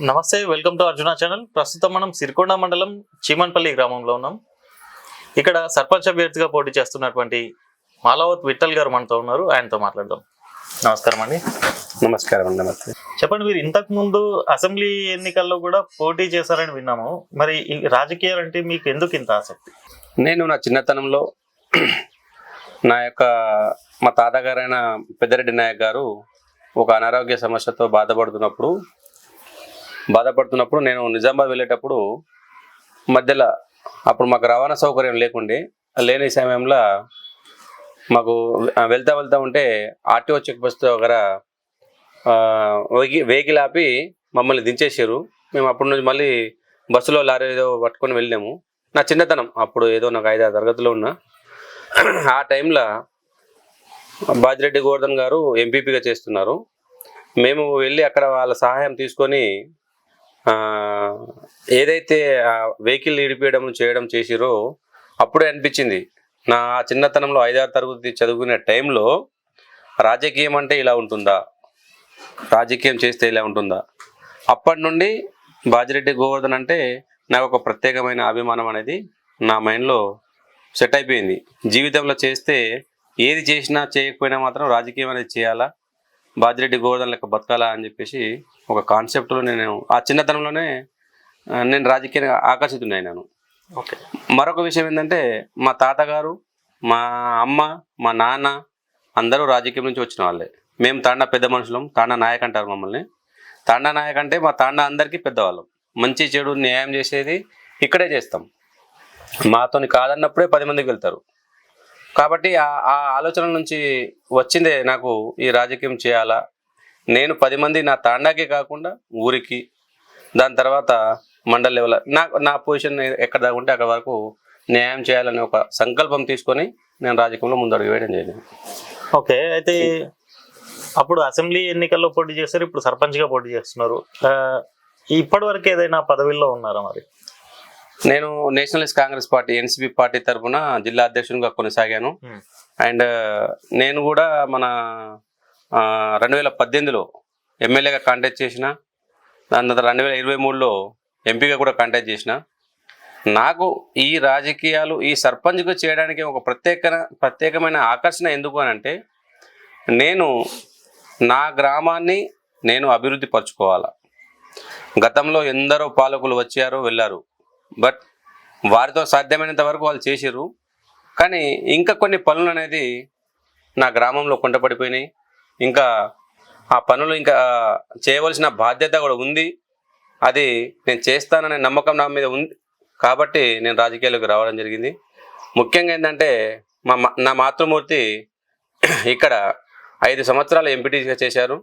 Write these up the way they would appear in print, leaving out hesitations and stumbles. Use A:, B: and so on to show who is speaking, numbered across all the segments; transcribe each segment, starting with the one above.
A: నమస్తే, welcome to Arjuna channel. ప్రస్తుతం మనం సిరికొండ మండలం చీమన్పల్లి గ్రామంలో ఉన్నాం. ఇక్కడ సర్పంచ్ అభ్యర్థిగా పోటీ చేస్తున్నటువంటి మాలవత్ విఠల్ గారు మనతో ఉన్నారు. ఆయనతో మాట్లాడదాం. నమస్కారం అండి.
B: నమస్కారం. నమస్తే.
A: చెప్పండి, మీరు ఇంతకు ముందు అసెంబ్లీ ఎన్నికల్లో కూడా పోటీ చేశారని విన్నాము. మరి ఈ రాజకీయాలు అంటే మీకు ఎందుకు ఇంత ఆసక్తి?
B: నేను నా చిన్నతనంలో మా తాతగారైన పెద్దిరెడ్డి నాయక్ గారు ఒక అనారోగ్య సమస్యతో బాధపడుతున్నప్పుడు నేను నిజామాబాద్ వెళ్ళేటప్పుడు మధ్యలో అప్పుడు మాకు రవాణా సౌకర్యం లేని సమయంలో మాకు వెళ్తా ఉంటే ఆర్టీఓ చెక్ పోస్ట్ దగ్గర వెహికల్ ఆపి మమ్మల్ని దించేసారు. మేము అప్పటి నుంచి మళ్ళీ బస్సులో లారీ ఏదో పట్టుకొని వెళ్ళాము. నా చిన్నతనం అప్పుడు ఏదో నాకు 5-6 తరగతిలో ఉన్నా. ఆ టైంలో బాజిరెడ్డి గోవర్ధన్ గారు ఎంపీపీగా చేస్తున్నారు. మేము వెళ్ళి అక్కడ వాళ్ళ సహాయం తీసుకొని ఏదైతే వెహికల్ చేయడం చేసిరో అప్పుడే అనిపించింది, నా చిన్నతనంలో 5-6 తరగతి చదువుకునే టైంలో రాజకీయం అంటే ఇలా ఉంటుందా, రాజకీయం చేస్తే ఇలా ఉంటుందా. అప్పటి నుండి బాజిరెడ్డి గోవర్ధన్ అంటే నాకు ఒక ప్రత్యేకమైన అభిమానం అనేది నా మైండ్లో సెట్ అయిపోయింది. జీవితంలో చేస్తే ఏది చేసినా చేయకపోయినా మాత్రం రాజకీయం అనేది చేయాలా, బాజిరెడ్డి గోవర్ధన్ లెక్క బతకాలా అని చెప్పేసి ఒక కాన్సెప్ట్లో నేను ఆ చిన్నతనంలోనే నేను రాజకీయంగా ఆకర్షితున్నైనాను.
A: ఓకే.
B: మరొక విషయం ఏంటంటే మా తాతగారు, మా అమ్మ, మా నాన్న అందరూ రాజకీయం నుంచి వచ్చిన వాళ్ళే. మేము తాండా పెద్ద మనుషులం, తాండా నాయక్ అంటారు మమ్మల్ని. తాండా నాయక్ అంటే మా తాండా అందరికీ పెద్దవాళ్ళం. మంచి చెడు న్యాయం చేసేది ఇక్కడే చేస్తాం. మాతోని కాదన్నప్పుడే 10 మందికి వెళ్తారు. కాబట్టి ఆ ఆలోచన నుంచి వచ్చిందే నాకు ఈ రాజకీయం చేయాలా, నేను 10 మంది నా తాండాకే కాకుండా ఊరికి, దాని తర్వాత మండల్ లెవెల్ నా పొజిషన్ ఎక్కడ దాకుంటే అక్కడ వరకు న్యాయం చేయాలనే ఒక సంకల్పం తీసుకొని నేను రాజకీయంలో ముందడుగు వేయడం జరిగింది.
A: ఓకే. అయితే అప్పుడు అసెంబ్లీ ఎన్నికల్లో పోటీ చేశారు, ఇప్పుడు సర్పంచ్గా పోటీ చేస్తున్నారు. ఇప్పటి వరకు ఏదైనా పదవిలో ఉన్నారా? మరి
B: నేను Nationalist Congress party NCP party తరఫున జిల్లా అధ్యక్షునిగా కొనసాగాను. అండ్ నేను కూడా మన 2018లో ఎమ్మెల్యేగా కాంటాక్ట్ చేసిన, దాని తర్వాత 2023లో ఎంపీగా కూడా కాంటాక్ట్ చేసిన. నాకు ఈ రాజకీయాలు ఈ సర్పంచ్గా చేయడానికి ఒక ప్రత్యేకమైన ఆకర్షణ ఎందుకు అని అంటే, నేను నా గ్రామాన్ని నేను అభివృద్ధి పరచుకోవాలా. గతంలో ఎందరో పాలకులు వచ్చారు వెళ్ళారు, బట్ వారితో సాధ్యమైనంత వరకు వాళ్ళు చేసిర్రు. కానీ ఇంకా కొన్ని పనులు అనేది నా గ్రామంలో కుంటపడిపోయినాయి. ఇంకా ఆ పనులు ఇంకా చేయవలసిన బాధ్యత కూడా ఉంది. అది నేను చేస్తాననే నమ్మకం నా మీద ఉంది. కాబట్టి నేను రాజకీయాల్లోకి రావడం జరిగింది. ముఖ్యంగా ఏంటంటే నా మాతృమూర్తి ఇక్కడ 5 సంవత్సరాలు ఎంపీటీసీగా చేశారు.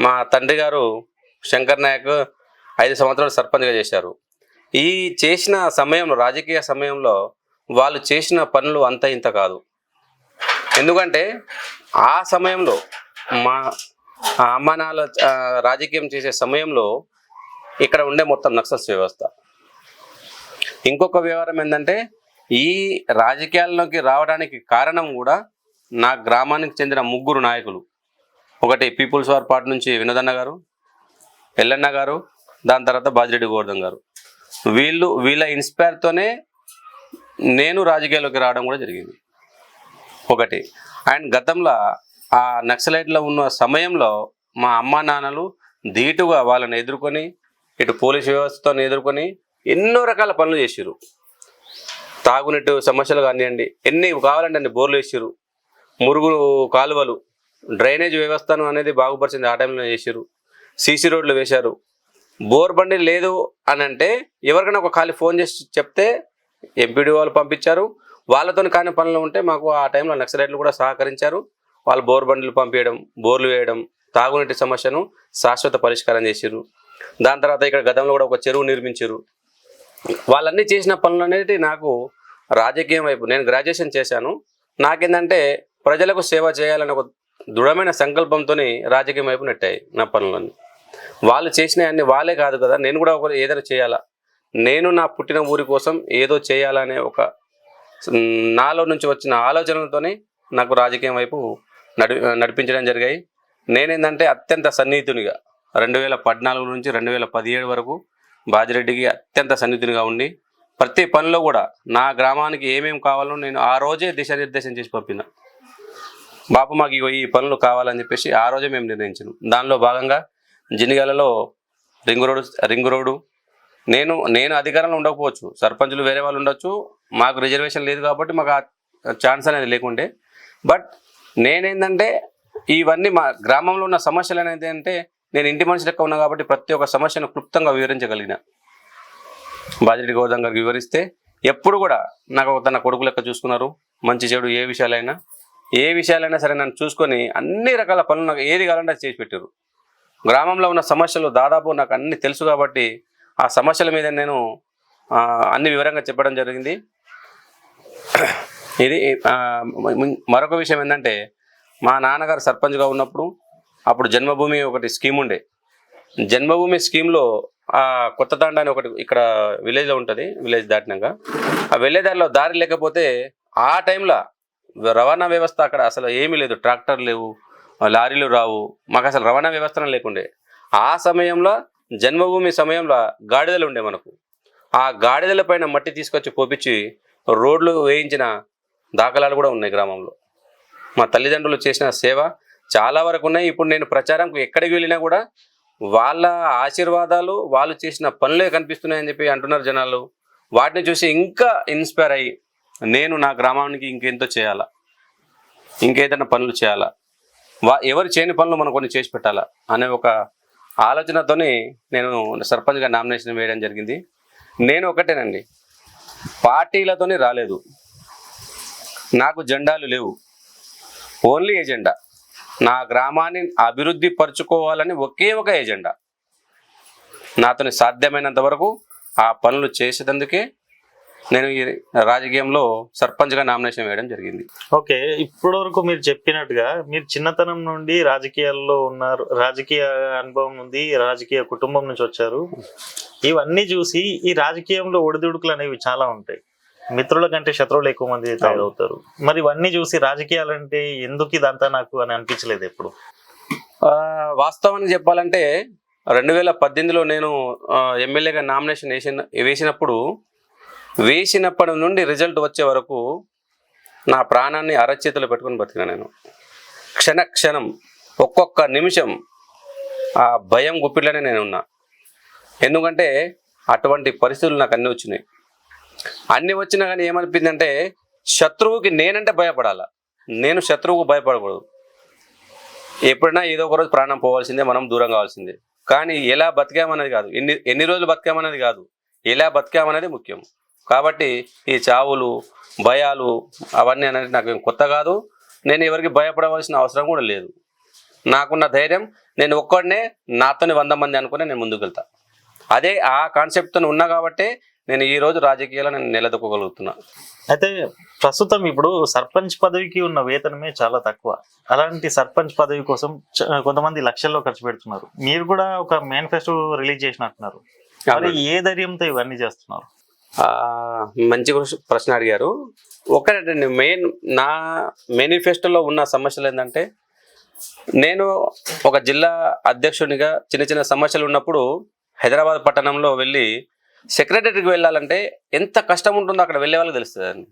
B: మా తండ్రి గారు శంకర్ నాయక్ 5 సంవత్సరాలు సర్పంచ్గా చేశారు. ఈ చేసిన సమయంలో, రాజకీయ సమయంలో వాళ్ళు చేసిన పనులు అంత ఇంత కాదు. ఎందుకంటే ఆ సమయంలో మా అమ్మ నాన్న రాజకీయం చేసే సమయంలో ఇక్కడ ఉండే మొత్తం నక్సల్స్ వ్యవస్థ. ఇంకొక వ్యవహారం ఏంటంటే, ఈ రాజకీయాల్లోకి రావడానికి కారణం కూడా నా గ్రామానికి చెందిన 3 నాయకులు. ఒకటి పీపుల్స్ వార్ పార్టీ నుంచి వినోదన్న గారు, ఎల్లన్న గారు, దాని తర్వాత బాజిరెడ్డి గోవర్ధన్ గారు. వీళ్ళ ఇన్స్పైర్తోనే నేను రాజకీయాల్లోకి రావడం కూడా జరిగింది ఒకటి. అండ్ గతంలో ఆ నక్సలైట్లో ఉన్న సమయంలో మా అమ్మ నాన్నలు ధీటుగా వాళ్ళని ఎదుర్కొని, ఇటు పోలీస్ వ్యవస్థతో ఎదుర్కొని ఎన్నో రకాల పనులు చేసిరు. తాగునీటి సమస్యలు కానివ్వండి, ఎన్ని కావాలంటే అన్ని బోర్లు వేసిరు, మురుగు కాలువలు, డ్రైనేజ్ వ్యవస్థను అనేది బాగుపరిచింది ఆ టైంలో చేసిరు, సీసీ రోడ్లు వేశారు. బోర్ బండి లేదు అని అంటే ఎవరికైనా ఒక ఖాళీ ఫోన్ చేసి చెప్తే ఎంపీడీ వాళ్ళు పంపించారు. వాళ్ళతో కాని పనులు ఉంటే మాకు ఆ టైంలో నక్సలైట్లు కూడా సహకరించారు. వాళ్ళు బోర్ బండ్లు పంపించడం, బోర్లు వేయడం, తాగునీటి సమస్యను శాశ్వత పరిష్కారం చేసిరు. దాని తర్వాత ఇక్కడ గతంలో కూడా ఒక చెరువు నిర్మించారు. వాళ్ళన్నీ చేసిన పనులు అనేది నాకు రాజకీయం వైపు, నేను గ్రాడ్యుయేషన్ చేశాను, నాకేంటంటే ప్రజలకు సేవ చేయాలని ఒక దృఢమైన సంకల్పంతో రాజకీయం వైపు నెట్టాయి నా పనులన్నీ. వాళ్ళు చేసినవన్నీ వాళ్ళే కాదు కదా, నేను కూడా ఏదైనా చేయాలా, నేను నా పుట్టిన ఊరి కోసం ఏదో చేయాలనే ఒక నాలో నుంచి వచ్చిన ఆలోచనలతోనే నాకు రాజకీయం వైపు నడిపించడం జరిగాయి. నేనేంటంటే అత్యంత సన్నిహితునిగా 2014 నుంచి 2017 వరకు బాజిరెడ్డికి అత్యంత సన్నిహితునిగా ఉండి ప్రతి పనిలో కూడా నా గ్రామానికి ఏమేమి కావాలో నేను ఆ రోజే దిశానిర్దేశం చేసి పంపిన. బాపు మాకు ఇగో ఈ పనులు కావాలని చెప్పేసి ఆ రోజే మేము నిర్ణయించాం. దానిలో భాగంగా జినిగాలలో రింగ్ రోడ్డు నేను అధికారంలో ఉండకపోవచ్చు, సర్పంచులు వేరే వాళ్ళు ఉండొచ్చు, మాకు రిజర్వేషన్ లేదు కాబట్టి మాకు ఆ ఛాన్స్ అనేది లేకుండే. బట్ నేనేంటంటే ఇవన్నీ మా గ్రామంలో ఉన్న సమస్యలు అనేది అంటే నేను ఇంటి మనిషి లెక్క ఉన్నా కాబట్టి ప్రతి ఒక్క సమస్యను క్లుప్తంగా వివరించగలిగిన. బాజిరెడ్డి గోవర్ధన్ గారికి వివరిస్తే ఎప్పుడు కూడా నాకు తన కొడుకు లెక్క చూసుకున్నారు. మంచి చెడు ఏ విషయాలైనా సరే నన్ను చూసుకొని అన్ని రకాల పనులు నాకు ఏది కావాలంటే చేసి పెట్టారు. గ్రామంలో ఉన్న సమస్యలు దాదాపు నాకు అన్ని తెలుసు కాబట్టి ఆ సమస్యల మీద నేను అన్ని వివరంగా చెప్పడం జరిగింది. ఇది మరొక విషయం ఏంటంటే మా నాన్నగారు సర్పంచ్గా ఉన్నప్పుడు అప్పుడు జన్మభూమి ఒకటి స్కీమ్ ఉండే. జన్మభూమి స్కీమ్లో కొత్త తాండా అని ఒకటి ఇక్కడ విలేజ్లో ఉంటుంది. విలేజ్ దాటినాక ఆ వెళ్ళేదారిలో దారి లేకపోతే ఆ టైంలో రవాణా వ్యవస్థ అక్కడ అసలు ఏమీ లేదు, ట్రాక్టర్ లేవు, లారీలు రావు, మాకు అసలు రవాణా వ్యవస్థ లేకుండే. ఆ సమయంలో జన్మభూమి సమయంలో గాడిదలు ఉండే మనకు. ఆ గాడిదల పైన మట్టి తీసుకొచ్చి పోపించి రోడ్లు వేయించిన దాఖలాలు కూడా ఉన్నాయి గ్రామంలో. మా తల్లిదండ్రులు చేసిన సేవ చాలా వరకు ఉన్నాయి. ఇప్పుడు నేను ప్రచారంకు ఎక్కడికి వెళ్ళినా కూడా వాళ్ళ ఆశీర్వాదాలు, వాళ్ళు చేసిన పనులే కనిపిస్తున్నాయని చెప్పి అంటున్నారు జనాలు. వాటిని చూసి ఇంకా ఇన్స్పైర్ అయ్యి నేను నా గ్రామానికి ఇంకేంతో చేయాలా, ఇంకేదైనా పనులు చేయాలా, ఎవరు చేయని పనులు మనం కొన్ని చేసి పెట్టాలా అనే ఒక ఆలోచనతోని నేను సర్పంచ్గా నామినేషన్ వేయడం జరిగింది. నేను ఒకటేనండి, పార్టీలతోని రాలేదు, నాకు జెండాలు లేవు, ఓన్లీ ఎజెండా నా గ్రామాన్ని అభివృద్ధి పరుచుకోవాలని ఒకే ఒక ఎజెండా. నాతోని సాధ్యమైనంత వరకు ఆ పనులు చేసేందుకే నేను ఈ రాజకీయంలో సర్పంచ్గా నామినేషన్ వేయడం జరిగింది.
A: ఓకే, ఇప్పటి వరకు మీరు చెప్పినట్టుగా మీరు చిన్నతనం నుండి రాజకీయాల్లో ఉన్నారు, రాజకీయ అనుభవం ఉంది, రాజకీయ కుటుంబం నుంచి వచ్చారు. ఇవన్నీ చూసి ఈ రాజకీయంలో ఒడిదుడుకులు అనేవి చాలా ఉంటాయి. మిత్రుల కంటే శత్రువులు ఎక్కువ మంది తయారవుతారు. మరి ఇవన్నీ చూసి రాజకీయాలంటే ఎందుకు ఇదంతా నాకు అని అనిపించలేదు ఎప్పుడు?
B: వాస్తవాన్ని చెప్పాలంటే 2018లో నేను ఎమ్మెల్యేగా నామినేషన్ వేసినప్పటి నుండి రిజల్ట్ వచ్చే వరకు నా ప్రాణాన్ని అరచేతిలో పెట్టుకుని బతికినా. నేను క్షణం ఒక్కొక్క నిమిషం ఆ భయం గుప్పిట్లోనే నేను ఉన్నా. ఎందుకంటే అటువంటి పరిస్థితులు నాకు అన్నీ వచ్చినాయి. అన్నీ వచ్చినా కానీ ఏమనిపించిందంటే శత్రువుకి నేనంటే భయపడాలా, నేను శత్రువుకు భయపడకూడదు. ఎప్పుడైనా ఏదో ఒక రోజు ప్రాణం పోవాల్సిందే, మనం దూరం కావాల్సిందే. కానీ ఎలా బతికామనేది కాదు, ఎన్ని రోజులు బతికామనేది కాదు, ఎలా బతికామనేది ముఖ్యం. కాబట్టి ఈ చావులు, భయాలు అవన్నీ అనేది నాకు కొత్త కాదు. నేను ఎవరికి భయపడవలసిన అవసరం కూడా లేదు. నాకున్న ధైర్యం, నేను ఒక్కడనే నాతోని 100 మంది అనుకుని నేను ముందుకు వెళ్తా. అదే ఆ కాన్సెప్ట్తో ఉన్నా కాబట్టి నేను ఈ రోజు రాజకీయాల్లో నేను నిలదొక్కగలుగుతున్నా.
A: అయితే ప్రస్తుతం ఇప్పుడు సర్పంచ్ పదవికి ఉన్న వేతనమే చాలా తక్కువ. అలాంటి సర్పంచ్ పదవి కోసం కొంతమంది లక్షల్లో ఖర్చు పెడుతున్నారు. మీరు కూడా ఒక మేనిఫెస్టో రిలీజ్ చేసినట్టున్నారు. మరి ఏ ధైర్యంతో ఇవన్నీ చేస్తున్నారు?
B: మంచి ప్రశ్న అడిగారు. ఒకటండి, నా మేనిఫెస్టోలో ఉన్న సమస్యలు ఏంటంటే, నేను ఒక జిల్లా అధ్యక్షునిగా చిన్న సమస్యలు ఉన్నప్పుడు హైదరాబాద్ పట్టణంలో వెళ్ళి సెక్రటరీకి వెళ్ళాలంటే ఎంత కష్టం ఉంటుందో అక్కడ వెళ్ళే వాళ్ళకి తెలుస్తుంది.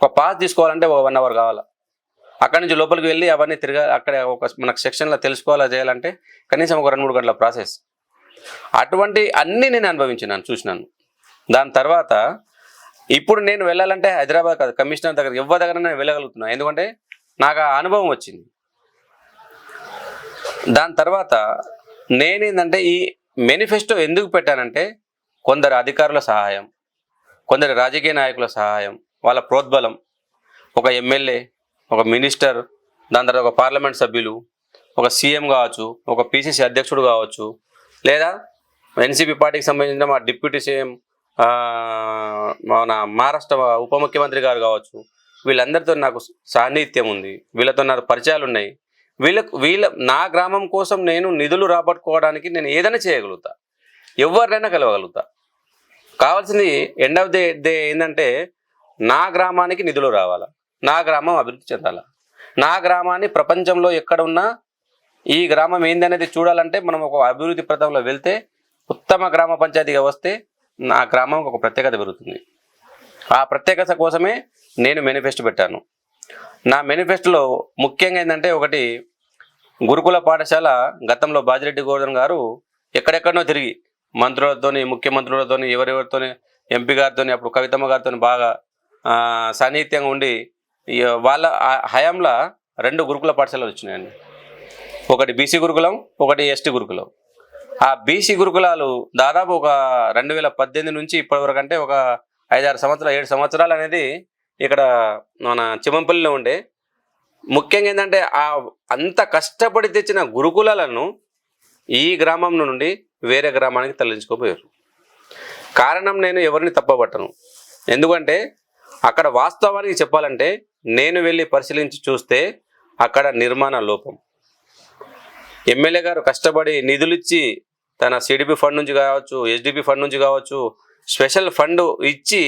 B: ఒక పాస్ తీసుకోవాలంటే 1 అవర్ కావాలి. అక్కడి నుంచి లోపలికి వెళ్ళి అవన్నీ అక్కడ మనకు సెక్షన్లో తెలుసుకోవాలా చేయాలంటే కనీసం ఒక 2-3 గంటల ప్రాసెస్. అటువంటి అన్నీ నేను అనుభవించినాను, చూసినాను. దాని తర్వాత ఇప్పుడు నేను వెళ్ళాలంటే హైదరాబాద్ కాదు, కమిషనర్ దగ్గర ఎవరి దగ్గర నేను వెళ్ళగలుగుతున్నాను. ఎందుకంటే నాకు ఆ అనుభవం వచ్చింది. దాని తర్వాత నేనేంటంటే ఈ మేనిఫెస్టో ఎందుకు పెట్టానంటే, కొందరు అధికారుల సహాయం, కొందరు రాజకీయ నాయకుల సహాయం, వాళ్ళ ప్రోద్బలం, ఒక ఎమ్మెల్యే, ఒక మినిస్టర్, దాని తర్వాత ఒక పార్లమెంట్ సభ్యులు, ఒక సీఎం కావచ్చు, ఒక పిసిసి అధ్యక్షుడు కావచ్చు, లేదా ఎన్సీపీ పార్టీకి సంబంధించిన మా డిప్యూటీ సీఎం మన మహారాష్ట్ర ఉప ముఖ్యమంత్రి గారు కావచ్చు. వీళ్ళందరితో నాకు సాన్నిహిత్యం ఉంది, వీళ్ళతో నాకు పరిచయాలు ఉన్నాయి. నా గ్రామం కోసం నేను నిధులు రాబట్టుకోవడానికి నేను ఏదైనా చేయగలుగుతా, ఎవరినైనా కలవగలుగుతా. కావాల్సింది ఎండ్ ఆఫ్ ది డే ఏంటంటే నా గ్రామానికి నిధులు రావాలా, నా గ్రామం అభివృద్ధి చెందాలా, నా గ్రామాన్ని ప్రపంచంలో ఎక్కడ ఉన్నా ఈ గ్రామం ఏందనేది చూడాలంటే మనం ఒక అభివృద్ధి పథంలో వెళ్తే ఉత్తమ గ్రామ పంచాయతీగా వస్తే నా గ్రామం ఒక ప్రత్యేకత పెరుగుతుంది. ఆ ప్రత్యేకత కోసమే నేను మేనిఫెస్టో పెట్టాను. నా మేనిఫెస్టోలో ముఖ్యంగా ఏంటంటే ఒకటి, గురుకుల పాఠశాల గతంలో బాజిరెడ్డి గోవర్ధన్ గారు ఎక్కడెక్కడనో తిరిగి మంత్రులతోని, ముఖ్యమంత్రులతోని, ఎవరెవరితోని, ఎంపీ గారితోని, అప్పుడు కవితమ్మ గారితో బాగా సాన్నిహిత్యంగా ఉండి వాళ్ళ హయాంలో 2 గురుకుల పాఠశాలలు వచ్చినాయండి. ఒకటి బీసీ గురుకులం, ఒకటి ఎస్టీ గురుకులం. ఆ బీసీ గురుకులాలు దాదాపు ఒక 2018 నుంచి ఇప్పటివరకు అంటే ఒక 5-6 సంవత్సరాలు 7 సంవత్సరాలు అనేది ఇక్కడ మన చిమంపల్లిలో ఉండే. ముఖ్యంగా ఏంటంటే అంత కష్టపడి తెచ్చిన గురుకులాలను ఈ గ్రామం నుండి వేరే గ్రామానికి తరలించుకోపోయారు. కారణం నేను ఎవరిని తప్పబట్టను. ఎందుకంటే అక్కడ వాస్తవానికి చెప్పాలంటే నేను వెళ్ళి పరిశీలించి చూస్తే అక్కడ నిర్మాణ లోపం. ఎమ్మెల్యే గారు కష్టపడి నిధులిచ్చి తన సిడిపి ఫండ్ నుంచి కావచ్చు, ఎస్డిపి ఫండ్ నుంచి కావచ్చు, స్పెషల్ ఫండ్ ఇచ్చి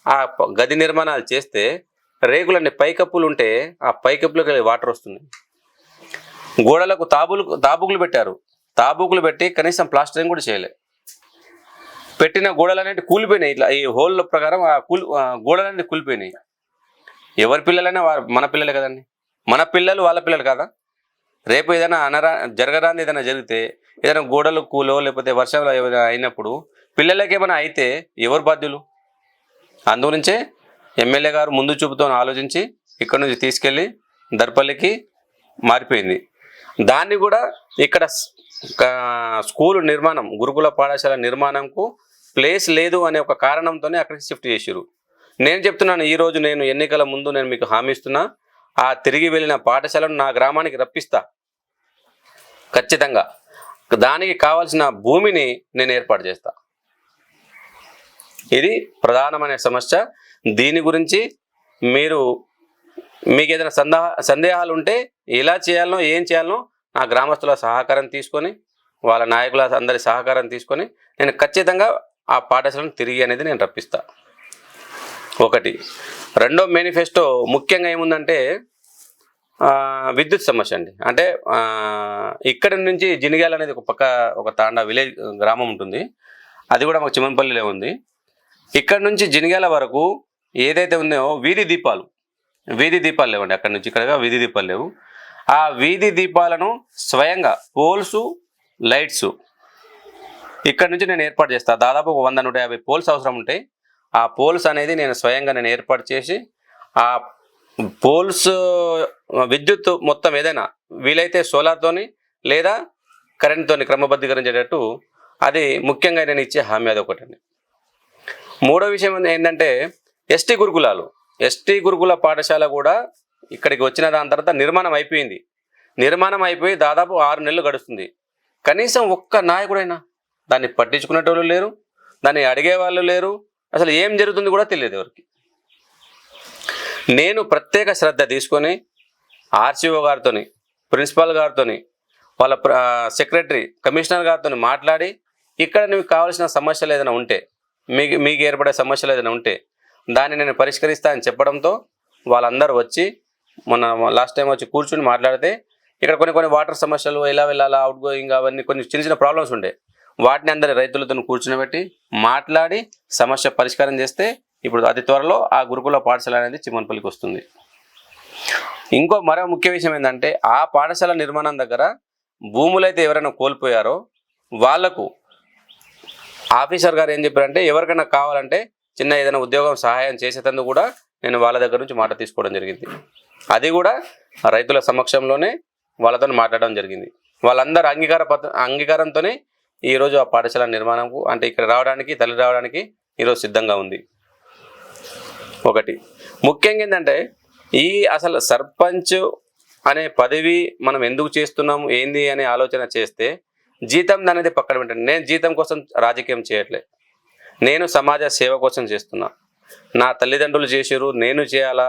B: ఆ గది నిర్మాణాలు చేస్తే రేకులన్నీ పైకప్పులు ఉంటే ఆ పైకప్పులకు వాటర్ వస్తుంది. గోడలకు తాబుకులు పెట్టారు. తాబుకులు పెట్టి కనీసం ప్లాస్టరింగ్ కూడా చేయలే. పెట్టిన గోడలనేవి కూలిపోయినాయి. ఇట్లా ఈ హోల్ ప్రకారం ఆ గోడలన్నీ కూలిపోయినాయి. ఎవరి పిల్లలైనా మన పిల్లలే కదండి. మన పిల్లలు వాళ్ళ పిల్లలు కదా. రేపు ఏదైనా జరగరాని ఏదైనా జరిగితే, ఏదైనా గోడలు కూలో లేకపోతే వర్షంలో ఏదైనా అయినప్పుడు పిల్లలకి ఏమైనా అయితే ఎవరు బాధ్యులు? అందుగురించే ఎమ్మెల్యే గారు ముందు చూపుతో ఆలోచించి ఇక్కడ నుంచి తీసుకెళ్ళి దర్పల్లికి మారిపోయింది. దాన్ని కూడా ఇక్కడ స్కూలు నిర్మాణం, గురుకుల పాఠశాల నిర్మాణంకు ప్లేస్ లేదు అనే ఒక కారణంతోనే అక్కడికి షిఫ్ట్ చేసిరు. నేను చెప్తున్నాను, ఈరోజు నేను ఎన్నికల ముందు నేను మీకు హామీ ఇస్తున్నా, ఆ తిరిగి వెళ్ళిన పాఠశాలను నా గ్రామానికి రప్పిస్తా ఖచ్చితంగా. దానికి కావాల్సిన భూమిని నేను ఏర్పాటు చేస్తా. ఇది ప్రధానమైన సమస్య. దీని గురించి మీకు ఏదైనా సందేహాలు ఉంటే ఎలా చేయాలనో ఏం చేయాలనో నా గ్రామస్తుల సహకారం తీసుకొని, వాళ్ళ నాయకుల అందరి సహకారం తీసుకొని నేను ఖచ్చితంగా ఆ పాఠశాలను తిరిగి అనేది నేను రప్పిస్తా. ఒకటి. రెండో మేనిఫెస్టో ముఖ్యంగా ఏముందంటే విద్యుత్ సమస్య అండి. అంటే ఇక్కడి నుంచి జినిగాల అనేది ఒక తాండా విలేజ్ గ్రామం ఉంటుంది. అది కూడా మాకు చిమంపల్లిలో ఉంది. ఇక్కడ నుంచి జినిగాల వరకు ఏదైతే ఉందో వీధి దీపాలు లేవండి. అక్కడి నుంచి ఇక్కడగా వీధి దీపాలు లేవు. ఆ వీధి దీపాలను స్వయంగా పోల్స్, లైట్స్ ఇక్కడ నుంచి నేను ఏర్పాటు చేస్తా. దాదాపు 100-150 పోల్స్ అవసరం ఉంటాయి. ఆ పోల్స్ అనేది నేను స్వయంగా ఏర్పాటు చేసి ఆ పోల్స్ విద్యుత్ మొత్తం ఏదైనా వీలైతే సోలార్తోని లేదా కరెంట్తోని క్రమబద్ధీకరించేటట్టు అది ముఖ్యంగా నేను ఇచ్చే హామీ అదొకటండి. మూడో విషయం ఏంటంటే ఎస్టీ గురుకుల పాఠశాల కూడా ఇక్కడికి వచ్చిన దాని తర్వాత నిర్మాణం అయిపోయి దాదాపు 6 నెలలు గడుస్తుంది. కనీసం ఒక్క నాయకుడైనా దాన్ని పట్టించుకునేటోళ్ళు లేరు, దాన్ని అడిగేవాళ్ళు లేరు, అసలు ఏం జరుగుతుంది కూడా తెలియదు ఎవరికి. నేను ప్రత్యేక శ్రద్ధ తీసుకొని ఆర్సీఓ గారితో, ప్రిన్సిపాల్ గారితో, వాళ్ళ సెక్రటరీ, కమిషనర్ గారితో మాట్లాడి ఇక్కడ మీకు కావాల్సిన సమస్యలు ఏదైనా ఉంటే, మీకు ఏర్పడే సమస్యలు ఏదైనా ఉంటే దాన్ని నేను పరిష్కరిస్తా అని చెప్పడంతో వాళ్ళందరూ వచ్చి మొన్న లాస్ట్ టైం వచ్చి కూర్చుని మాట్లాడితే ఇక్కడ కొన్ని వాటర్ సమస్యలు, ఎలా వెళ్ళాలా, అవుట్ గోయింగ్, అవన్నీ కొన్ని చిన్న ప్రాబ్లమ్స్ ఉండే. వాటిని అందరి రైతులతో కూర్చునిబెట్టి మాట్లాడి సమస్య పరిష్కారం చేస్తే ఇప్పుడు అతి త్వరలో ఆ గురుకుల పాఠశాల అనేది చిమ్మన్పల్లికి వస్తుంది. మరో ముఖ్య విషయం ఏంటంటే ఆ పాఠశాల నిర్మాణం దగ్గర భూములు అయితే ఎవరైనా కోల్పోయారో వాళ్లకు ఆఫీసర్ గారు ఏం చెప్పారంటే ఎవరికైనా కావాలంటే చిన్న ఏదైనా ఉద్యోగం సహాయం చేసేటందుకు కూడా నేను వాళ్ళ దగ్గర నుంచి మాట తీసుకోవడం జరిగింది. అది కూడా రైతుల సమక్షంలోనే వాళ్ళతో మాట్లాడడం జరిగింది. వాళ్ళందరూ అంగీకారంతోనే ఈరోజు ఆ పాఠశాల నిర్మాణంకు అంటే ఇక్కడ తల్లి రావడానికి ఈరోజు సిద్ధంగా ఉంది. ఒకటి ముఖ్యంగా ఏంటంటే అసలు సర్పంచ్ అనే పదవి మనం ఎందుకు చేస్తున్నాము ఏంది అనే ఆలోచన చేస్తే జీతం అనేది పక్కన పెట్టండి. నేను జీతం కోసం రాజకీయం చేయట్లే, నేను సమాజ సేవ కోసం చేస్తున్నా. నా తల్లిదండ్రులు చేసారు, నేను చేయాలా,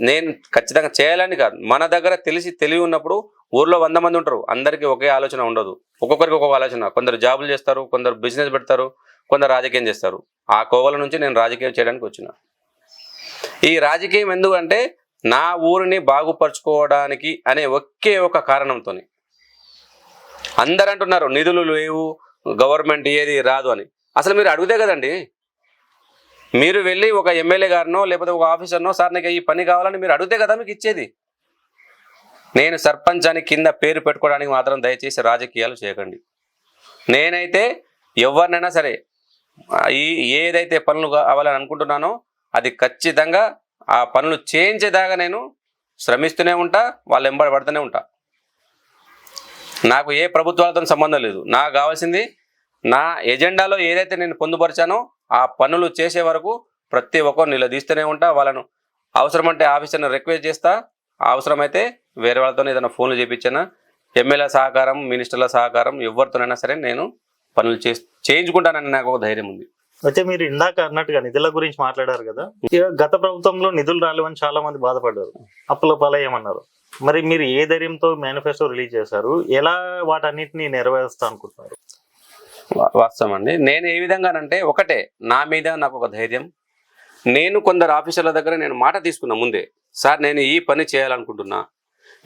B: నేను ఖచ్చితంగా చేయాలని కాదు. మన దగ్గర తెలివి ఉన్నప్పుడు ఊర్లో 100 మంది ఉంటారు, అందరికీ ఒకే ఆలోచన ఉండదు, ఒక్కొక్కరికి ఒక్కొక్క ఆలోచన. కొందరు జాబులు చేస్తారు, కొందరు బిజినెస్ పెడతారు, కొందరు రాజకీయం చేస్తారు. ఆ కోవల నుంచి నేను రాజకీయం చేయడానికి వచ్చిన. ఈ రాజకీయం ఎందుకంటే నా ఊరిని బాగుపరుచుకోవడానికి అనే ఒకే ఒక కారణంతో అందరు అంటున్నారు నిధులు లేవు, గవర్నమెంట్ ఏది రాదు అని. అసలు మీరు అడిగితే కదండి, మీరు వెళ్ళి ఒక ఎమ్మెల్యే గారినో లేకపోతే ఒక ఆఫీసర్నో, సార్ నాకు ఈ పని కావాలని మీరు అడిగితే కదా మీకు ఇచ్చేది. నేను సర్పంచ్ అని కింద పేరు పెట్టుకోవడానికి మాత్రం దయచేసి రాజకీయాలు చేయకండి. నేనైతే ఎవరినైనా సరే ఏదైతే పనులు కావాలని అనుకుంటున్నానో అది ఖచ్చితంగా ఆ పనులు చేయించేదాకా నేను శ్రమిస్తూనే ఉంటా, వాళ్ళు వెంబడి పడుతూనే ఉంటా. నాకు ఏ ప్రభుత్వాలతో సంబంధం లేదు. నాకు కావాల్సింది నా ఎజెండాలో ఏదైతే నేను పొందుపరిచానో ఆ పనులు చేసే వరకు ప్రతి ఒక్కరు నిలదీస్తూనే ఉంటా. వాళ్ళను అవసరమంటే ఆఫీసర్ని రిక్వెస్ట్ చేస్తా, అవసరమైతే వేరే వాళ్ళతో ఏదైనా ఫోన్లు చేయించానా, ఎమ్మెల్యే సహకారం, మినిస్టర్ల సహకారం, ఎవరితోనైనా సరే నేను పనులు చేయించుకుంటానని నాకు ఒక ధైర్యం ఉంది.
A: అయితే మీరు ఇందాక అన్నట్టుగా నిధుల గురించి మాట్లాడారు కదా, ఇక గత ప్రభుత్వంలో నిధులు రాలేవని చాలా మంది బాధపడ్డారు, అప్పుల పాలయ్యమన్నారు. మరి మీరు ఏ ధైర్యంతో మేనిఫెస్టో రిలీజ్ చేశారు, ఎలా వాటన్నిటిని నెరవేరుస్తా అనుకుంటున్నారు?
B: వాస్తవం అండి. నేను ఏ విధంగానంటే ఒకటే, నా మీద నాకు ఒక ధైర్యం. నేను కొందరు ఆఫీసర్ల దగ్గర నేను మాట తీసుకున్నా ముందే, సార్ నేను ఈ పని చేయాలనుకుంటున్నా,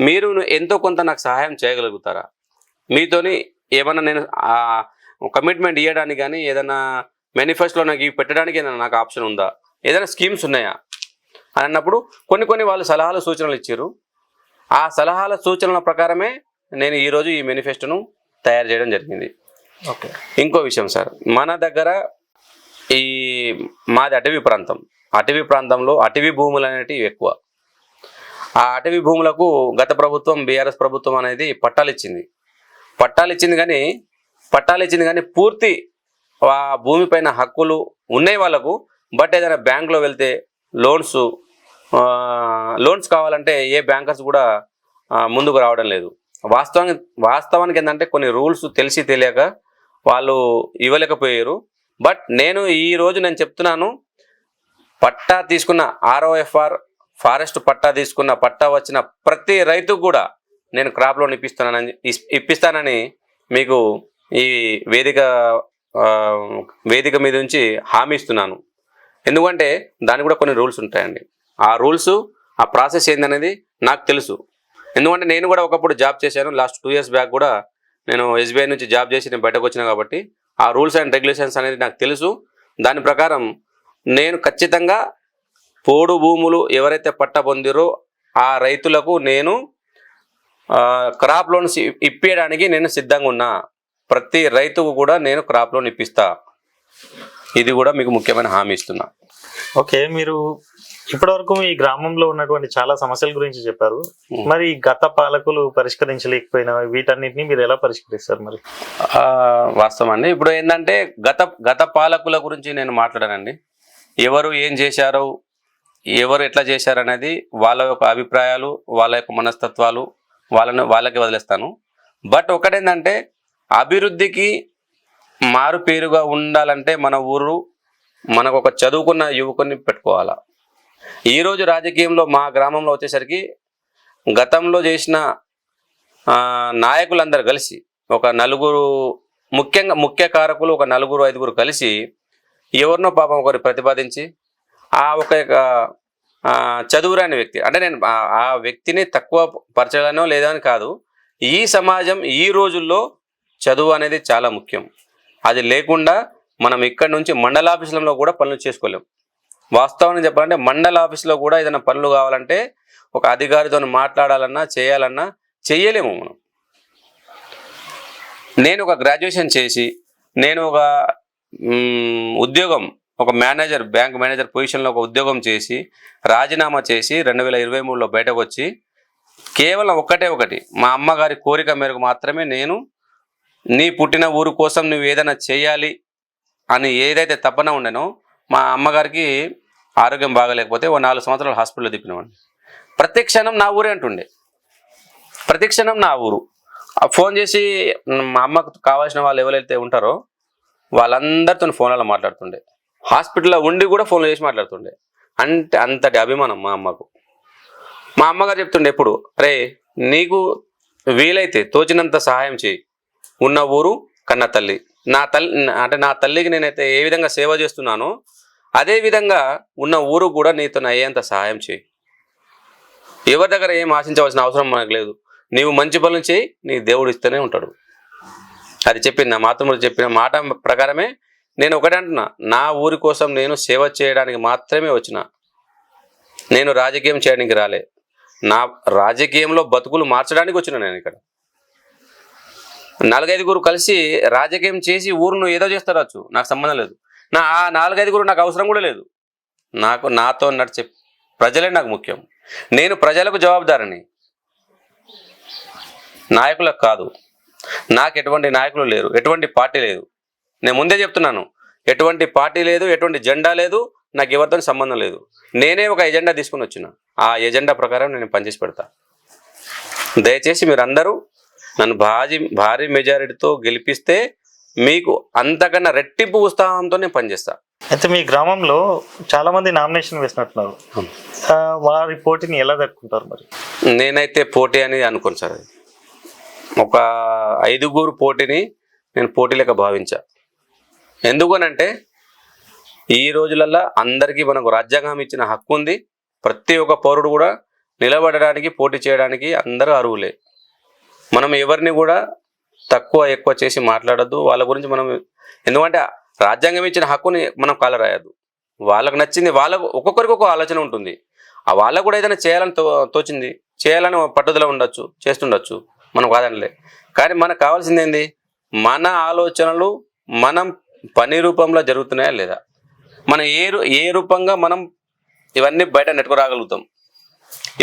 B: మీరు ఎంతో కొంత నాకు సహాయం చేయగలుగుతారా, మీతోని ఏమన్నా నేను కమిట్మెంట్ ఇవ్వడానికి కానీ ఏదైనా మేనిఫెస్టోలో నాకు ఇవి పెట్టడానికి ఏదైనా నాకు ఆప్షన్ ఉందా, ఏదైనా స్కీమ్స్ ఉన్నాయా అని అన్నప్పుడు కొన్ని వాళ్ళు సలహాలు సూచనలు ఇచ్చారు. ఆ సలహాల సూచనల ప్రకారమే నేను ఈరోజు ఈ మేనిఫెస్టోను తయారు చేయడం జరిగింది.
A: ఓకే.
B: ఇంకో విషయం సార్, మన దగ్గర మాది అటవీ ప్రాంతంలో అటవీ భూములు అనేటివి ఎక్కువ. ఆ అటవీ భూములకు గత ప్రభుత్వం బీఆర్ఎస్ ప్రభుత్వం అనేది పట్టాలు ఇచ్చింది కానీ పూర్తి ఆ భూమిపైన హక్కులు ఉన్నాయి వాళ్ళకు. బట్ ఏదైనా బ్యాంకులో వెళ్తే లోన్స్ కావాలంటే ఏ బ్యాంకర్స్ కూడా ముందుకు రావడం లేదు. వాస్తవానికి ఏంటంటే కొన్ని రూల్స్ తెలిసి తెలియక వాళ్ళు ఇవ్వలేకపోయారు. బట్ నేను చెప్తున్నాను, పట్టా తీసుకున్న ROFR ఫారెస్ట్ పట్టా తీసుకున్న పట్టా వచ్చిన ప్రతి రైతుకు కూడా నేను క్రాప్ లోన్ ఇప్పిస్తానని మీకు ఈ వేదిక మీద నుంచి హామీ ఇస్తున్నాను. ఎందుకంటే దానికి కూడా కొన్ని రూల్స్ ఉంటాయండి. ఆ రూల్స్, ఆ ప్రాసెస్ ఏందనేది నాకు తెలుసు. ఎందుకంటే నేను కూడా ఒకప్పుడు జాబ్ చేశాను. లాస్ట్ 2 years బ్యాక్ కూడా నేను SBI నుంచి జాబ్ చేసి నేను బయటకు వచ్చినా కాబట్టి ఆ రూల్స్ అండ్ రెగ్యులేషన్స్ అనేది నాకు తెలుసు. దాని ప్రకారం నేను ఖచ్చితంగా పోడు భూములు ఎవరైతే పట్ట పొందిరో ఆ రైతులకు నేను క్రాప్ లోన్స్ ఇప్పించడానికి నేను సిద్ధంగా ఉన్నా. ప్రతి రైతుకు కూడా నేను క్రాప్ లోన్ ఇప్పిస్తా. ఇది కూడా మీకు ముఖ్యమైన హామీ ఇస్తున్నా.
A: ఓకే, మీరు ఇప్పటివరకు ఈ గ్రామంలో ఉన్నటువంటి చాలా సమస్యల గురించి చెప్పారు. మరి గత పాలకులు పరిష్కరించలేకపోయిన వీటన్నిటిని మీరు ఎలా పరిష్కరిస్తారు? మరి
B: వాస్తవం అండి, ఇప్పుడు ఏంటంటే గత పాలకుల గురించి నేను మాట్లాడానండి. ఎవరు ఏం చేశారో, ఎవరు ఎట్లా చేశారు అనేది వాళ్ళ యొక్క అభిప్రాయాలు, వాళ్ళ యొక్క మనస్తత్వాలు వాళ్ళకి వదిలేస్తాను. బట్ ఒకటేంటంటే అభివృద్ధికి మారు పేరుగా ఉండాలంటే మన ఊరు మనకు ఒక చదువుకున్న యువకుని పెట్టుకోవాలా. ఈరోజు రాజకీయంలో మా గ్రామంలో వచ్చేసరికి గతంలో చేసిన నాయకులందరూ కలిసి ఒక నలుగురు, ముఖ్య కారకులు ఒక 4-5 కలిసి ఎవరినో పాపం ఒకరు ప్రతిపాదించి ఒక చదువురాని వ్యక్తి, అంటే నేను ఆ వ్యక్తిని తక్కువ పరచగానో లేదా అని కాదు, ఈ సమాజం ఈ రోజుల్లో చదువు అనేది చాలా ముఖ్యం. అది లేకుండా మనం ఇక్కడి నుంచి మండల ఆఫీసులలో కూడా పనులు చేసుకోలేం. వాస్తవానికి చెప్పాలంటే మండల ఆఫీసులో కూడా ఏదైనా పనులు కావాలంటే ఒక అధికారితో మాట్లాడాలన్నా చేయాలన్నా చేయలేము మనం. నేను ఒక గ్రాడ్యుయేషన్ చేసి నేను ఒక ఉద్యోగం, ఒక బ్యాంక్ మేనేజర్ పొజిషన్లో ఒక ఉద్యోగం చేసి రాజీనామా చేసి 2023లో బయటకు వచ్చి కేవలం ఒకటి మా అమ్మగారి కోరిక మేరకు మాత్రమే నేను నీ పుట్టిన ఊరు కోసం నువ్వు ఏదైనా చేయాలి అని ఏదైతే తపన ఉండేనో, మా అమ్మగారికి ఆరోగ్యం బాగలేకపోతే 4 సంవత్సరాలు హాస్పిటల్లో తిప్పినవాడిని. ప్రతి క్షణం నా ఊరే అంటుండే, ప్రతి క్షణం నా ఊరు. ఫోన్ చేసి మా అమ్మకు కావాల్సిన వాళ్ళు ఎవరైతే ఉంటారో వాళ్ళందరితో ఫోన్లలో మాట్లాడుతుండే, హాస్పిటల్లో ఉండి కూడా ఫోన్లు చేసి మాట్లాడుతుండే. అంటే అంతటి అభిమానం మా అమ్మకు. మా అమ్మగారు చెప్తుండే ఎప్పుడు, అరే నీకు వీలైతే తోచినంత సహాయం చేయి, ఉన్న ఊరు కన్న తల్లి, నా తల్లికి నేనైతే ఏ విధంగా సేవ చేస్తున్నానో అదే విధంగా ఉన్న ఊరు కూడా నీతో అయ్యేంత సహాయం చేయి. ఎవరి దగ్గర ఏం ఆశించవలసిన అవసరం మనకు లేదు. నీవు మంచి పనులు చేయి, నీ దేవుడు ఇస్తూనే ఉంటాడు. అది చెప్పింది నా మాతృమూర్తి చెప్పిన మాట ప్రకారమే నేను ఒకటే అంటున్నా, నా ఊరి కోసం నేను సేవ చేయడానికి మాత్రమే వచ్చిన, నేను రాజకీయం చేయడానికి రాలే. నా రాజకీయంలో బతుకులు మార్చడానికి వచ్చిన నేను ఇక్కడ. 4-5 కలిసి రాజకీయం చేసి ఊరును ఏదో చేస్తారచ్చు, నాకు సంబంధం లేదు. ఆ 4-5 నాకు అవసరం కూడా లేదు. నాకు నాతో నడిచే ప్రజలే నాకు ముఖ్యం. నేను ప్రజలకు జవాబుదారిని, నాయకులకు కాదు. నాకు ఎటువంటి నాయకులు లేరు, ఎటువంటి పార్టీ లేదు. నేను ముందే చెప్తున్నాను, ఎటువంటి పార్టీ లేదు, ఎటువంటి జెండా లేదు, నాకు ఎవరితో సంబంధం లేదు. నేనే ఒక ఎజెండా తీసుకుని వచ్చిన, ఆ ఎజెండా ప్రకారం నేను పనిచేసి పెడతా. దయచేసి మీరందరూ నన్ను భారీ మెజారిటీతో గెలిపిస్తే మీకు అంతకన్నా రెట్టింపు ఉత్సాహంతో నేను పనిచేస్తా.
A: అయితే మీ గ్రామంలో చాలా మంది నామినేషన్ వేసినట్టున్నారు, వారి పోటీని ఎలా తట్టుకుంటారు మరి?
B: నేనైతే పోటీ అనేది అనుకోను సార్. అది ఒక 5 పోటీని నేను పోటీ లెక్క భావించా. ఎందుకనంటే ఈ రోజులల్లో అందరికీ మనకు రాజ్యాంగం ఇచ్చిన హక్కు ఉంది. ప్రతి ఒక్క పౌరుడు కూడా నిలబడడానికి, పోటీ చేయడానికి అందరూ అర్హులే. మనం ఎవరిని కూడా తక్కువ ఎక్కువ చేసి మాట్లాడద్దు వాళ్ళ గురించి. మనం ఎందుకంటే రాజ్యాంగం ఇచ్చిన హక్కుని మనం కాలరాయద్దు. వాళ్ళకు నచ్చింది, వాళ్ళకు ఒక్కొక్కరికి ఒక ఆలోచన ఉంటుంది. ఆ వాళ్ళకు కూడా ఏదైనా చేయాలని తోచింది, చేయాలని పట్టుదల ఉండొచ్చు, చేస్తుండొచ్చు, మనం కాదనలే. కానీ మనకు కావాల్సింది ఏంది? మన ఆలోచనలు మనం పని రూపంలో జరుగుతున్నాయా లేదా, మనం ఏ రూపంగా మనం ఇవన్నీ బయట నెట్టుకురాగలుగుతాం,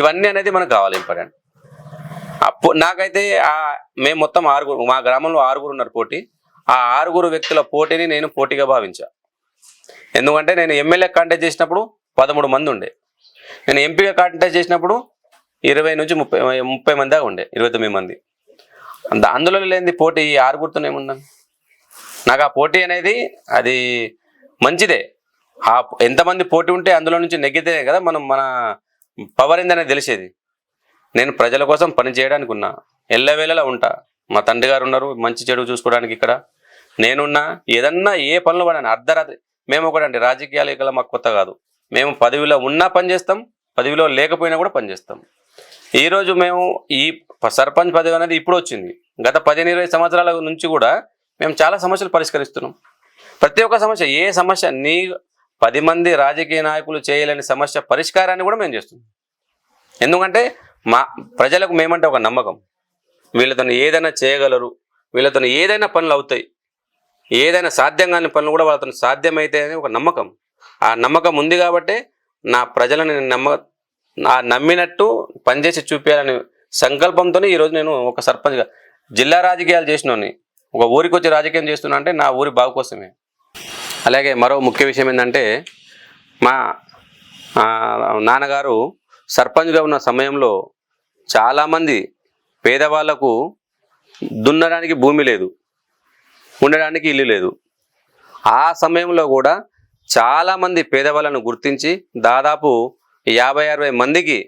B: ఇవన్నీ అనేది మనకు కావాలి, ఇంపార్టెంట్. నాకైతే మేము మొత్తం 6, మా గ్రామంలో 6 ఉన్నారు పోటీ. ఆ 6 వ్యక్తుల పోటీని నేను పోటీగా భావించా. ఎందుకంటే నేను ఎమ్మెల్యే కాంటెస్ట్ చేసినప్పుడు 13 మంది ఉండే, నేను ఎంపీగా కాంటెస్ట్ చేసినప్పుడు 20 నుంచి 30 మంది దాకా ఉండే, 29 మంది. అందులో లేనిది పోటీ 6 ఏముందని. నాకు ఆ పోటీ అనేది అది మంచిదే. ఎంతమంది పోటీ ఉంటే అందులో నుంచి నెగ్గితేనే కదా మన పవర్ ఏందనేది తెలిసేది. నేను ప్రజల కోసం పని చేయడానికి ఉన్నా, ఎల్లవేళలా ఉంటా. మా తండ్రి గారు ఉన్నారు, మంచి చెడు చూసుకోవడానికి ఇక్కడ నేనున్నా. ఏదన్నా ఏ పనులు పడాను అర్ధరాత్రి. మేము ఒకటండి, రాజకీయాలు ఇక్కడ మాకు కొత్త కాదు. మేము పదవిలో ఉన్నా పని చేస్తాం, పదవిలో లేకపోయినా కూడా పని చేస్తాం. ఈరోజు మేము ఈ సర్పంచ్ పదవి అనేది ఇప్పుడు వచ్చింది. గత 15-20 సంవత్సరాల నుంచి కూడా మేము చాలా సమస్యలు పరిష్కరిస్తున్నాం. ప్రతి ఒక్క సమస్య, ఏ సమస్య 10 మంది రాజకీయ నాయకులు చేయలేని సమస్య పరిష్కారాన్ని కూడా మేము చేస్తున్నాం. ఎందుకంటే మా ప్రజలకు మేమంటే ఒక నమ్మకం, వీళ్ళతో ఏదైనా చేయగలరు, వీళ్ళతో ఏదైనా పనులు అవుతాయి, ఏదైనా సాధ్యం కాని పనులు కూడా వాళ్ళతో సాధ్యమైతే అని ఒక నమ్మకం. ఆ నమ్మకం ఉంది కాబట్టి నా ప్రజలను నమ్మినట్టు పనిచేసి చూపించాలని సంకల్పంతో ఈరోజు నేను ఒక సర్పంచ్గా జిల్లా రాజకీయాలు చేసినోని ఒక ఊరికి వచ్చి రాజకీయం చేస్తున్నా అంటే నా ఊరి బాగు కోసమే. అలాగే మరో ముఖ్య విషయం ఏంటంటే, మా నాన్నగారు సర్పంచ్గా ఉన్న సమయంలో చాలామంది పేదవాళ్లకు దున్నడానికి భూమి లేదు, ఉండడానికి ఇల్లు లేదు. ఆ సమయంలో కూడా చాలామంది పేదవాళ్ళను గుర్తించి దాదాపు 50-60 మందికి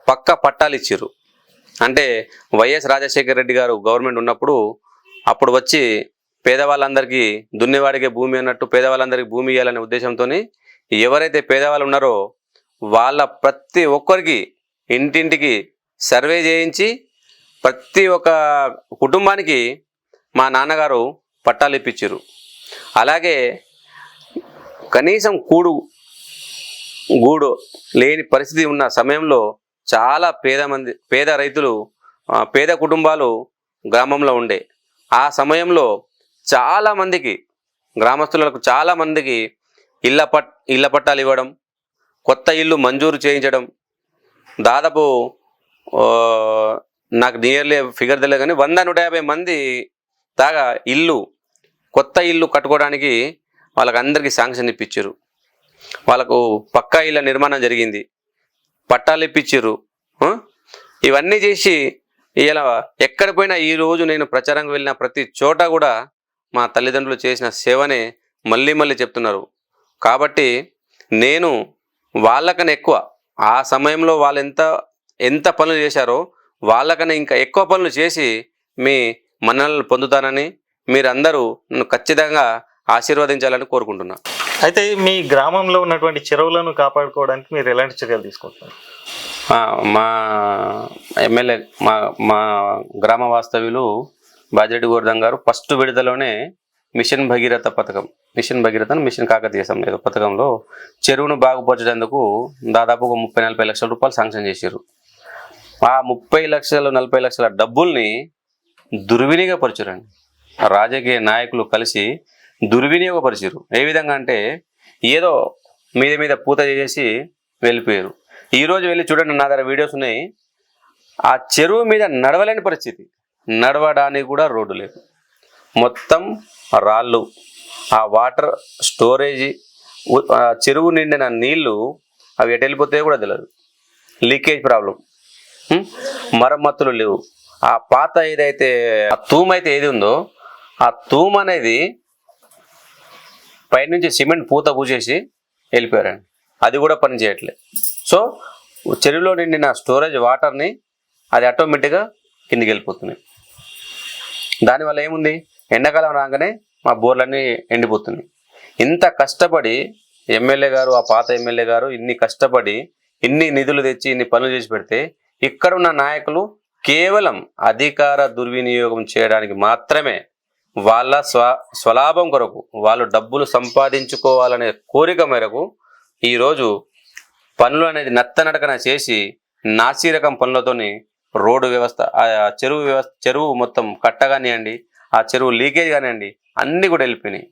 B: పక్క పట్టాలు ఇచ్చారు. అంటే వైఎస్ రాజశేఖర రెడ్డి గారు గవర్నమెంట్ ఉన్నప్పుడు అప్పుడు వచ్చి పేదవాళ్ళందరికీ దున్నేవాడికే భూమి అన్నట్టు పేదవాళ్ళందరికీ భూమి ఇవ్వాలనే ఉద్దేశంతో ఎవరైతే పేదవాళ్ళు ఉన్నారో వాళ్ళ ప్రతి ఒక్కరికి ఇంటింటికి సర్వే చేయించి ప్రతి ఒక్క కుటుంబానికి మా నాన్నగారు పట్టాలు ఇప్పించారు. అలాగే కనీసం గూడు లేని పరిస్థితి ఉన్న సమయంలో చాలా పేద రైతులు, పేద కుటుంబాలు గ్రామంలో ఉండే. ఆ సమయంలో చాలామందికి, గ్రామస్తులకు చాలామందికి ఇళ్ళ పట్టాలు ఇవ్వడం, కొత్త ఇల్లు మంజూరు చేయించడం, దాదాపు నాకు నియర్లీ ఫిగర్ తెలియదు కానీ 100-150 మంది దాకా కొత్త ఇల్లు కట్టుకోవడానికి వాళ్ళకి అందరికీ శాంక్షన్ ఇప్పించారు. వాళ్ళకు పక్కా ఇళ్ళ నిర్మాణం జరిగింది, పట్టాలు ఇప్పించారు. ఇవన్నీ చేసి ఇలా ఎక్కడ పోయినా ఈరోజు నేను ప్రచారంగా వెళ్ళిన ప్రతి చోట కూడా మా తల్లిదండ్రులు చేసిన సేవనే మళ్ళీ మళ్ళీ చెప్తున్నారు. కాబట్టి నేను వాళ్ళకన్నా ఎక్కువ, ఆ సమయంలో వాళ్ళు ఎంత పనులు చేశారో వాళ్ళకన్నా ఇంకా ఎక్కువ పనులు చేసి మీ మన్ననలు పొందుతానని మీరందరూ నన్ను ఖచ్చితంగా ఆశీర్వదించాలని కోరుకుంటున్నా.
A: అయితే మీ గ్రామంలో ఉన్నటువంటి చెరువులను కాపాడుకోవడానికి మీరు ఎలాంటి చర్యలు తీసుకుంటున్నారు?
B: మా ఎమ్మెల్యే మా గ్రామ వాస్తవ్యులు బాజిరెడ్డి గోవర్ధన్ గారు ఫస్ట్ విడుదలలోనే మిషన్ భగీరథ పథకం, మిషన్ కాకతీయ ఏదో పథకంలో చెరువును బాగుపరచడానికి దాదాపు ఒక 30-40 లక్షల రూపాయలు శాంక్షన్ చేశారు. ఆ 30-40 లక్షల డబ్బుల్ని దుర్వినియోగపరిచారండి. రాజకీయ నాయకులు కలిసి దుర్వినియోగపరిచారు. ఏ విధంగా అంటే ఏదో మీద పూత చేసి వెళ్ళిపోయారు. ఈరోజు వెళ్ళి చూడండి, నా దగ్గర వీడియోస్ ఉన్నాయి. ఆ చెరువు మీద నడవలేని పరిస్థితి, నడవడానికి కూడా రోడ్డు లేదు, మొత్తం రాళ్ళు. ఆ వాటర్ స్టోరేజీ, చెరువు నిండిన నీళ్లు అవి ఎటు వెళ్ళిపోతాయో కూడా తెలియదు. లీకేజ్ ప్రాబ్లం, మరమ్మతులు లేవు. ఆ పాత ఏదైతే ఆ తూము అయితే ఏది ఉందో ఆ తూము అనేది పైనుంచి సిమెంట్ పూత పూసేసి వెళ్ళిపోయారండి. అది కూడా పని చేయట్లేదు. సో చెరువులో నిండిన స్టోరేజ్ వాటర్ని అది ఆటోమేటిక్గా కిందికి వెళ్ళిపోతున్నాయి. దానివల్ల ఏముంది, ఎండాకాలం రాగానే మా బోర్లన్నీ ఎండిపోతున్నాయి. ఇంత కష్టపడి ఎమ్మెల్యే గారు, ఆ పాత ఎమ్మెల్యే గారు ఇన్ని కష్టపడి ఇన్ని నిధులు తెచ్చి ఇన్ని పనులు చేసి పెడితే ఇక్కడున్న నాయకులు కేవలం అధికార దుర్వినియోగం చేయడానికి మాత్రమే, వాళ్ళ స్వలాభం కొరకు, వాళ్ళు డబ్బులు సంపాదించుకోవాలనే కోరిక మేరకు ఈరోజు పనులు అనేది నత్తనడకన చేసి నాసిరకం పనులతోని రోడ్డు వ్యవస్థ, ఆ చెరువు మొత్తం కట్ట కానివ్వండి, ఆ చెరువు లీకేజ్ కానివ్వండి, అన్నీ కూడా వెళ్ళిపోయినాయి.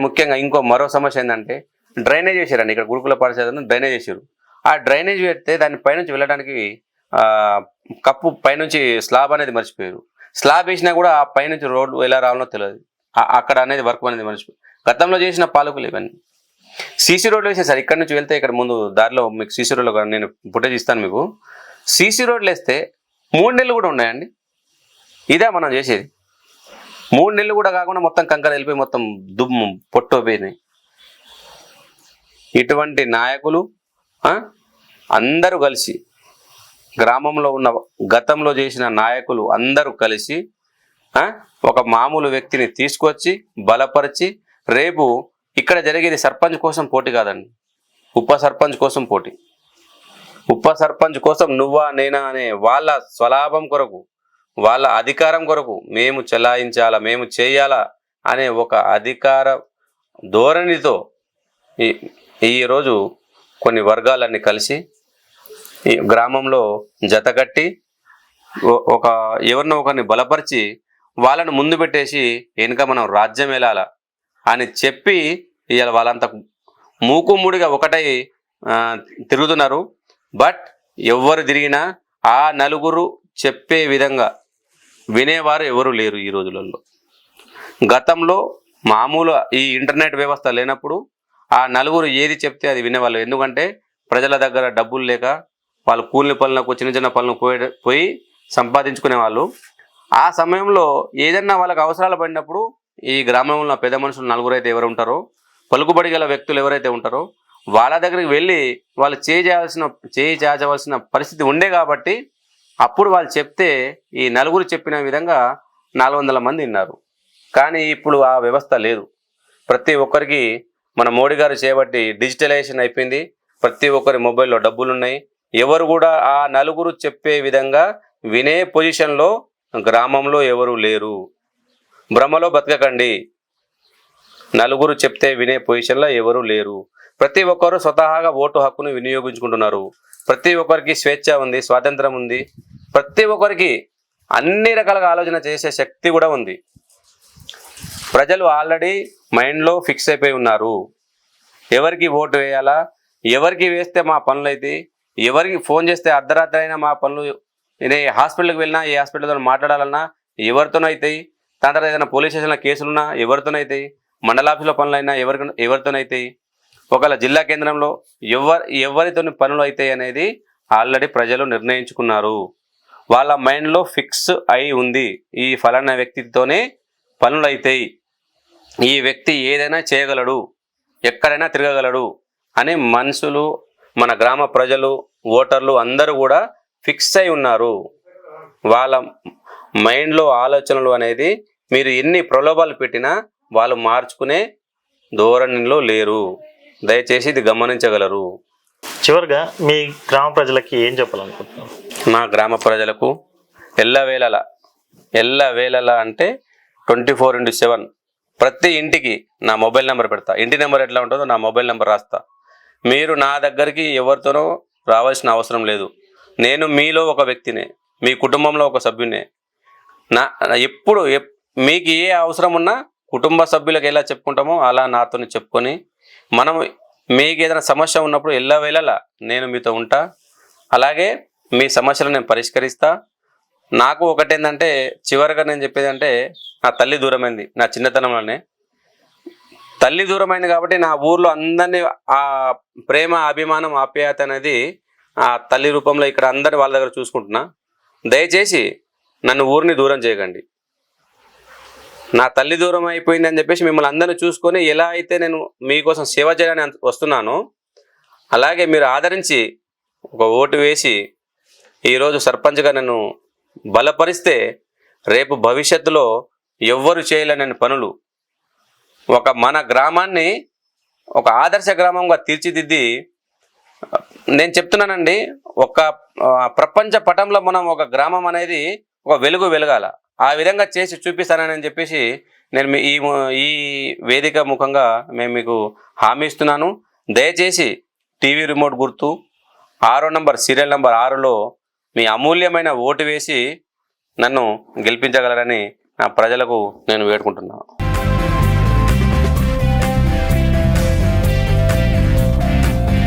B: ముఖ్యంగా మరో సమస్య ఏంటంటే డ్రైనేజ్ చేశారండి. ఇక్కడ గురుకుల పాఠశాలను డ్రైనేజ్ చేశారు. ఆ డ్రైనేజ్ పెడితే దాని పైనుంచి వెళ్ళడానికి కప్పు పైనుంచి స్లాబ్ అనేది మర్చిపోయారు. స్లాబ్ వేసినా కూడా ఆ పైనుంచి రోడ్డు ఎలా రావాలో తెలియదు. అక్కడ అనేది వర్క్ అనేది మర్చిపోయి గతంలో చేసిన పాలకులు ఇవన్నీ. సీసీ రోడ్లు వేసే సార్, ఇక్కడ నుంచి వెళ్తే ఇక్కడ ముందు దారిలో మీకు సీసీ రోడ్లు నేను ఫుటేజ్ ఇస్తాను మీకు. సీసీ రోడ్లు వేస్తే 3 నెలలు కూడా ఉన్నాయండి. ఇదే మనం చేసేది. 3 నెలలు కూడా కాకుండా మొత్తం కంకర వెళ్ళిపోయి మొత్తం దుమ్ము పొట్టోపోయినాయి. ఇటువంటి నాయకులు అందరూ కలిసి, గ్రామంలో ఉన్న గతంలో చేసిన నాయకులు అందరూ కలిసి ఒక మామూలు వ్యక్తిని తీసుకొచ్చి బలపరిచి, రేపు ఇక్కడ జరిగేది సర్పంచ్ కోసం పోటీ కాదండి, ఉప సర్పంచ్ కోసం పోటీ. ఉప సర్పంచ్ కోసం నువ్వా నేనా అనే వాళ్ళ స్వలాభం కొరకు, వాళ్ళ అధికారం కొరకు మేము చెలాయించాలా, మేము చేయాలా అనే ఒక అధికార ధోరణితో ఈరోజు కొన్ని వర్గాలన్నీ కలిసి ఈ గ్రామంలో జతకట్టి ఎవరినో ఒకరిని బలపరిచి వాళ్ళను ముందు పెట్టేసి వెనుక మనం రాజ్యం వెళ్ళాలా అని చెప్పి ఇవాళ వాళ్ళంతా మూకుముడిగా ఒకటై తిరుగుతున్నారు. బట్ ఎవరు తిరిగినా ఆ నలుగురు చెప్పే విధంగా వినేవారు ఎవరు లేరు ఈ రోజులలో. గతంలో మామూలు ఈ ఇంటర్నెట్ వ్యవస్థ లేనప్పుడు ఆ నలుగురు ఏది చెప్తే అది వినేవాళ్ళు. ఎందుకంటే ప్రజల దగ్గర డబ్బులు లేక వాళ్ళు కూలి పనులకు, చిన్న పనులకు పోయి సంపాదించుకునే వాళ్ళు. ఆ సమయంలో ఏదన్నా వాళ్ళకి అవసరాలు పడినప్పుడు ఈ గ్రామంలో పెద్ద మనుషులు నలుగురు అయితే ఎవరు ఉంటారో, పలుకుబడి గల వ్యక్తులు ఎవరైతే ఉంటారో వాళ్ళ దగ్గరికి వెళ్ళి వాళ్ళు చేయి చాచవలసిన పరిస్థితి ఉండే కాబట్టి అప్పుడు వాళ్ళు చెప్తే ఈ నలుగురు చెప్పిన విధంగా 400 మంది విన్నారు. కానీ ఇప్పుడు ఆ వ్యవస్థ లేదు. ప్రతి ఒక్కరికి మన మోడీ గారు చేయబట్టి డిజిటలైజేషన్ అయిపోయింది. ప్రతి ఒక్కరి మొబైల్లో డబ్బులు ఉన్నాయి. ఎవరు కూడా ఆ నలుగురు చెప్పే విధంగా వినే పొజిషన్లో గ్రామంలో ఎవరు లేరు. భ్రమలో బతకకండి. నలుగురు చెప్తే వినే పొజిషన్లో ఎవరు లేరు. ప్రతి ఒక్కరు స్వతహాగా ఓటు హక్కును వినియోగించుకుంటున్నారు. ప్రతి ఒక్కరికి స్వేచ్ఛ ఉంది, స్వాతంత్రం ఉంది. ప్రతి ఒక్కరికి అన్ని రకాలుగా ఆలోచన చేసే శక్తి కూడా ఉంది. ప్రజలు ఆల్రెడీ మైండ్లో ఫిక్స్ అయిపోయి ఉన్నారు. ఎవరికి ఓటు వేయాలా, ఎవరికి వేస్తే మా పనులు అయితే, ఎవరికి ఫోన్ చేస్తే అర్ధరాత్రి అయినా మా పనులు, నేను హాస్పిటల్కి వెళ్ళినా ఏ హాస్పిటల్తో మాట్లాడాలన్నా ఎవరితోనైతాయి, దాని తర్వాత ఏదైనా పోలీస్ స్టేషన్లో కేసులున్నా ఎవరితోనైతాయి, మండలాఫీస్లో పనులు అయినా ఎవరితోనైతాయి, ఒకవేళ జిల్లా కేంద్రంలో ఎవరితో పనులు అవుతాయి అనేది ఆల్రెడీ ప్రజలు నిర్ణయించుకున్నారు. వాళ్ళ మైండ్లో ఫిక్స్ అయి ఉంది. ఈ ఫలానా వ్యక్తితోనే పనులు అవుతాయి, ఈ వ్యక్తి ఏదైనా చేయగలడు, ఎక్కడైనా తిరగగలడు అని మనుషులు, మన గ్రామ ప్రజలు, ఓటర్లు అందరూ కూడా ఫిక్స్ అయి ఉన్నారు. వాళ్ళ మైండ్లో ఆలోచనలు అనేది మీరు ఎన్ని ప్రలోభాలు పెట్టినా వాళ్ళు మార్చుకునే ధోరణిలో లేరు. దయచేసి ఇది గమనించగలరు.
A: చివరిగా మీ గ్రామ ప్రజలకి ఏం చెప్పాలనుకుంటున్నారు?
B: నా గ్రామ ప్రజలకు ఎల్లవేళలా అంటే 24/7 ప్రతి ఇంటికి నా మొబైల్ నెంబర్ పెడతా. ఇంటి నెంబర్ ఎట్లా ఉంటుందో నా మొబైల్ నెంబర్ రాస్తా. మీరు నా దగ్గరికి ఎవరితోనో రావాల్సిన అవసరం లేదు. నేను మీలో ఒక వ్యక్తినే, మీ కుటుంబంలో ఒక సభ్యునే. ఎప్పుడు మీకు ఏ అవసరం ఉన్నా కుటుంబ సభ్యులకు ఎలా చెప్పుకుంటామో అలా నాతో చెప్పుకొని, మనం మీకు ఏదైనా సమస్య ఉన్నప్పుడు ఎల్లవేళలా నేను మీతో ఉంటా. అలాగే మీ సమస్యలను నేను పరిష్కరిస్తా. నాకు ఒకటేంటంటే చివరిగా నేను చెప్పేది అంటే, నా తల్లి దూరమైంది నా చిన్నతనంలోనే. తల్లి దూరమైంది కాబట్టి నా ఊర్లో అందరినీ ఆ ప్రేమ, అభిమానం, ఆప్యాయత అనేది ఆ తల్లి రూపంలో ఇక్కడ అందరి వాళ్ళ దగ్గర చూసుకుంటున్నా. దయచేసి నన్ను ఊరిని దూరం చేయకండి. నా తల్లి దూరం అయిపోయింది అని చెప్పేసి మిమ్మల్ని అందరినీ చూసుకొని ఎలా అయితే నేను మీకోసం సేవ చేయడానికి వస్తున్నానో, అలాగే మీరు ఆదరించి ఒక ఓటు వేసి ఈరోజు సర్పంచ్గా నన్ను బలపరిస్తే రేపు భవిష్యత్తులో ఎవ్వరు చేయలేని పనులు మన గ్రామాన్ని ఒక ఆదర్శ గ్రామంగా తీర్చిదిద్ది, నేను చెప్తున్నానండి, ఒక ప్రపంచ పటంలో మనం ఒక గ్రామం అనేది ఒక వెలగాల. ఆ విధంగా చేసి చూపిస్తానని చెప్పేసి నేను ఈ వేదిక ముఖంగా మేము మీకు హామీ ఇస్తున్నాను. దయచేసి టీవీ రిమోట్ గుర్తు 6వ నంబర్ సీరియల్ నంబర్ 6లో మీ అమూల్యమైన ఓటు వేసి నన్ను గెలిపించగలరని నా ప్రజలకు నేను వేడుకుంటున్నాను.